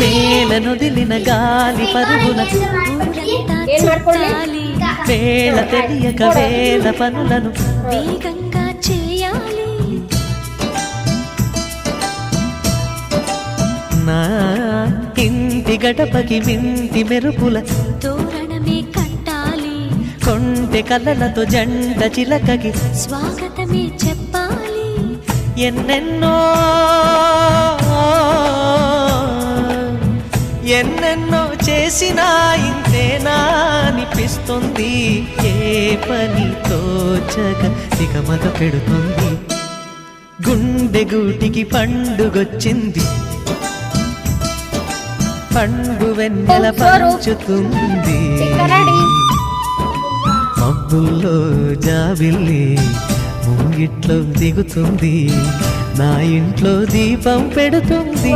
నేలనొదిలిన గాలి పరుగుల వేళ తెలియక వేల పనులను వేగంగా చేయాలి. నా ఇంటి గడపకి వింటి మెరుపుల తోరణమే కట్టాలి. కొంటె కలలతో జంట చిలకకి స్వాగతమే చెప్పాలి. ఎన్నెన్నో ఎన్నెన్నో చేసినా ఇంతేనా అనిపిస్తుంది. ఏ పని తోచక దిగమగ పెడుతుంది. గుండె గూటికి పండుగొచ్చింది. పండు వెన్నెల పంచుతుంది. మబ్బుల్లో జాబిల్లి ముంగిట్లో దిగుతుంది. నా ఇంట్లో దీపం పెడుతుంది.